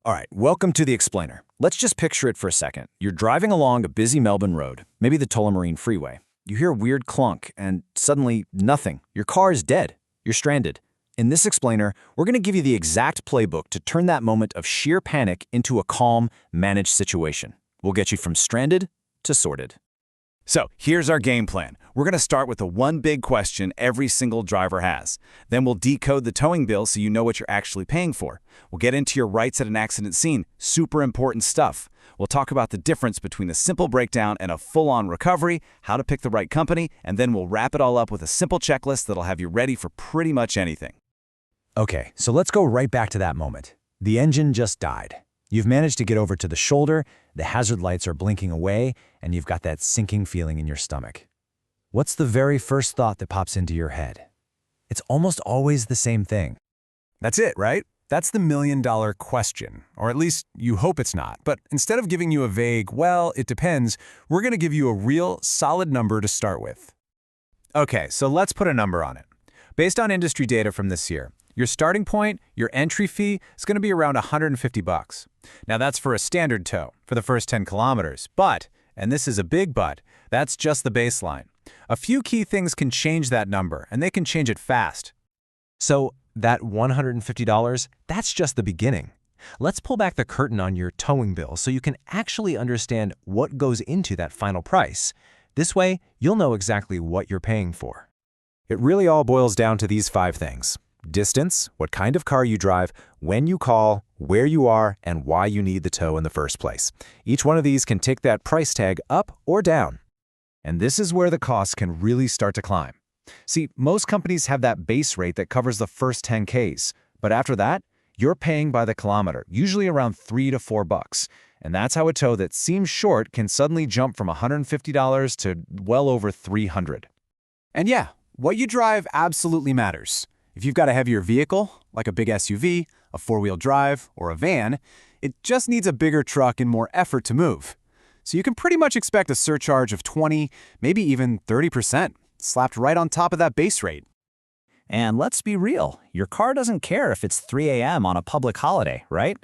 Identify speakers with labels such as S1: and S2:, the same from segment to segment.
S1: All right, welcome to the Explainer. Let's just picture it for a second. You're driving along a busy Melbourne road, maybe the Tullamarine Freeway. You hear a weird clunk, and suddenly, nothing. Your car is dead. You're stranded. In this Explainer, we're going to give you the exact playbook to turn that moment of sheer panic into a calm, managed situation. We'll get you from stranded to sorted.
S2: So here's our game plan. We're going to start with the one big question every single driver has. Then we'll decode the towing bill so you know what you're actually paying for. We'll get into your rights at an accident scene, super important stuff. We'll talk about the difference between a simple breakdown and a full-on recovery, how to pick the right company, and then we'll wrap it all up with a simple checklist that'll have you ready for pretty much anything.
S1: Okay, so let's go right back to that moment. The engine just died. You've managed to get over to the shoulder, the hazard lights are blinking away, and you've got that sinking feeling in your stomach. What's the very first thought that pops into your head? It's almost always the same thing.
S3: That's it, right? That's the million-dollar question, or at least you hope it's not. But instead of giving you a vague, well, it depends, we're going to give you a real, solid number to start with.
S4: Okay, so let's put a number on it. Based on industry data from this year, your starting point, your entry fee, is going to be around $150. Now that's for a standard tow, for the first 10 kilometers. But, and this is a big but, that's just the baseline. A few key things can change that number, and they can change it fast.
S5: So that $150, that's just the beginning. Let's pull back the curtain on your towing bill so you can actually understand what goes into that final price. This way, you'll know exactly what you're paying for.
S1: It really all boils down to these 5 things. Distance, what kind of car you drive, when you call, where you are, and why you need the tow in the first place. Each one of these can take that price tag up or down. And this is where the costs can really start to climb. See, most companies have that base rate that covers the first 10 Ks, but after that, you're paying by the kilometer, usually around $3 to $4. And that's how a tow that seems short can suddenly jump from $150 to well over $300.
S3: And yeah, what you drive absolutely matters. If you've got a heavier vehicle, like a big SUV, a 4-wheel drive, or a van, it just needs a bigger truck and more effort to move. So you can pretty much expect a surcharge of 20, maybe even 30%, slapped right on top of that base rate.
S6: And let's be real, your car doesn't care if it's 3 a.m. on a public holiday, right?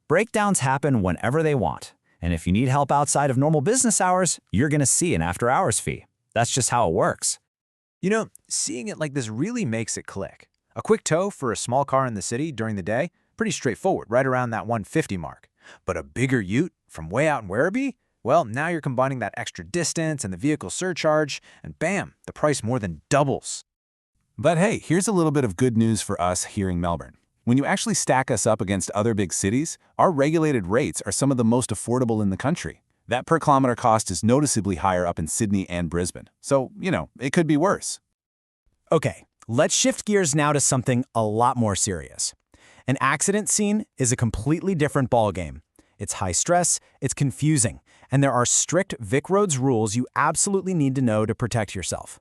S6: Breakdowns happen whenever they want. And if you need help outside of normal business hours, you're going to see an after-hours fee. That's just how it works.
S5: You know, seeing it like this really makes it click. A quick tow for a small car in the city during the day, pretty straightforward, right around that 150 mark. But a bigger ute from way out in Werribee? Well, now you're combining that extra distance and the vehicle surcharge, and bam, the price more than doubles.
S3: But hey, here's a little bit of good news for us here in Melbourne. When you actually stack us up against other big cities, our regulated rates are some of the most affordable in the country. That per kilometer cost is noticeably higher up in Sydney and Brisbane. So, it could be worse.
S1: Okay, let's shift gears now to something a lot more serious. An accident scene is a completely different ballgame. It's high stress, it's confusing, and there are strict Vic Roads rules you absolutely need to know to protect yourself.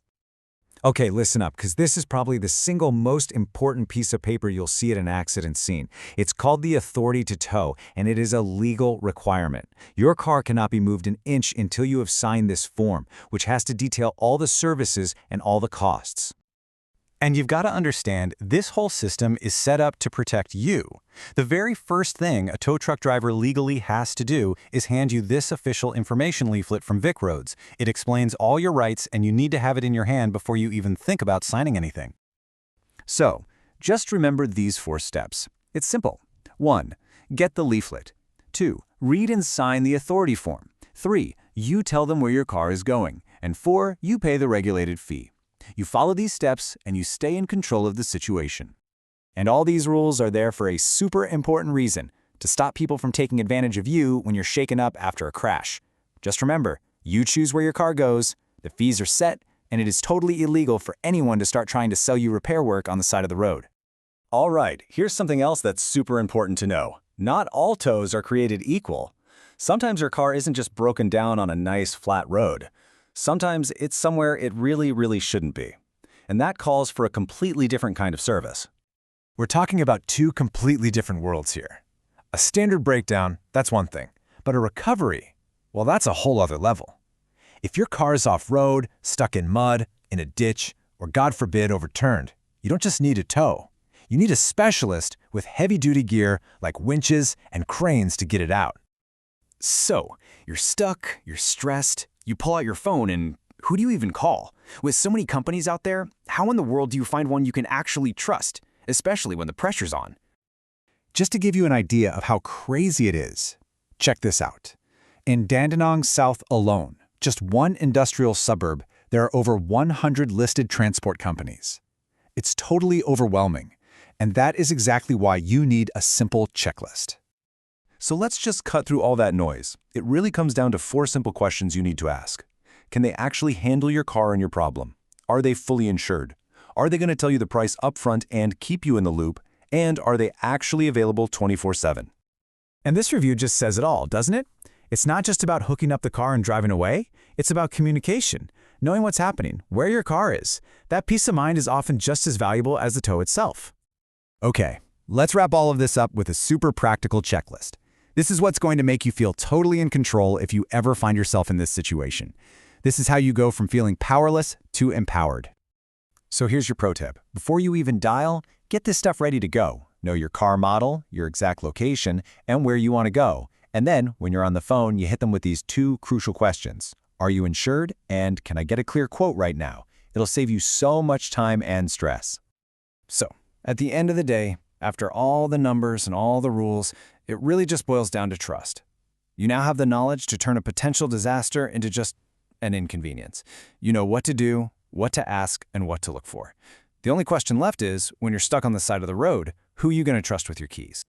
S1: Okay, listen up, because this is probably the single most important piece of paper you'll see at an accident scene. It's called the authority to tow, and it is a legal requirement. Your car cannot be moved an inch until you have signed this form, which has to detail all the services and all the costs. And you've got to understand, this whole system is set up to protect you. The very first thing a tow truck driver legally has to do is hand you this official information leaflet from Vic Roads. It explains all your rights, and you need to have it in your hand before you even think about signing anything. So, just remember these 4 steps. It's simple. 1. Get the leaflet. 2. Read and sign the authority form. 3. You tell them where your car is going. And 4. You pay the regulated fee. You follow these steps, and you stay in control of the situation. And all these rules are there for a super important reason, to stop people from taking advantage of you when you're shaken up after a crash. Just remember, you choose where your car goes, the fees are set, and it is totally illegal for anyone to start trying to sell you repair work on the side of the road. All right, here's something else that's super important to know. Not all tows are created equal. Sometimes your car isn't just broken down on a nice, flat road. Sometimes it's somewhere it really shouldn't be. And that calls for a completely different kind of service.
S3: We're talking about 2 completely different worlds here. A standard breakdown, that's one thing. But a recovery, well, that's a whole other level. If your car is off-road, stuck in mud, in a ditch, or God forbid overturned, you don't just need a tow. You need a specialist with heavy-duty gear like winches and cranes to get it out.
S1: So, you're stuck, you're stressed, you pull out your phone, and who do you even call? With so many companies out there, how in the world do you find one you can actually trust, especially when the pressure's on?
S3: Just to give you an idea of how crazy it is, check this out. In Dandenong South alone, just one industrial suburb, there are over 100 listed transport companies. It's totally overwhelming, and that is exactly why you need a simple checklist.
S2: So let's just cut through all that noise. It really comes down to 4 simple questions you need to ask. Can they actually handle your car and your problem? Are they fully insured? Are they going to tell you the price upfront and keep you in the loop? And are they actually available 24/7?
S4: And this review just says it all, doesn't it? It's not just about hooking up the car and driving away. It's about communication, knowing what's happening, where your car is. That peace of mind is often just as valuable as the tow itself.
S3: Okay, let's wrap all of this up with a super practical checklist. This is what's going to make you feel totally in control if you ever find yourself in this situation. This is how you go from feeling powerless to empowered. So here's your pro tip. Before you even dial, get this stuff ready to go. Know your car model, your exact location, and where you want to go. And then, when you're on the phone, you hit them with these 2 crucial questions. Are you insured? And can I get a clear quote right now? It'll save you so much time and stress.
S1: So, at the end of the day, after all the numbers and all the rules, it really just boils down to trust. You now have the knowledge to turn a potential disaster into just an inconvenience. You know what to do, what to ask, and what to look for. The only question left is, when you're stuck on the side of the road, who are you going to trust with your keys?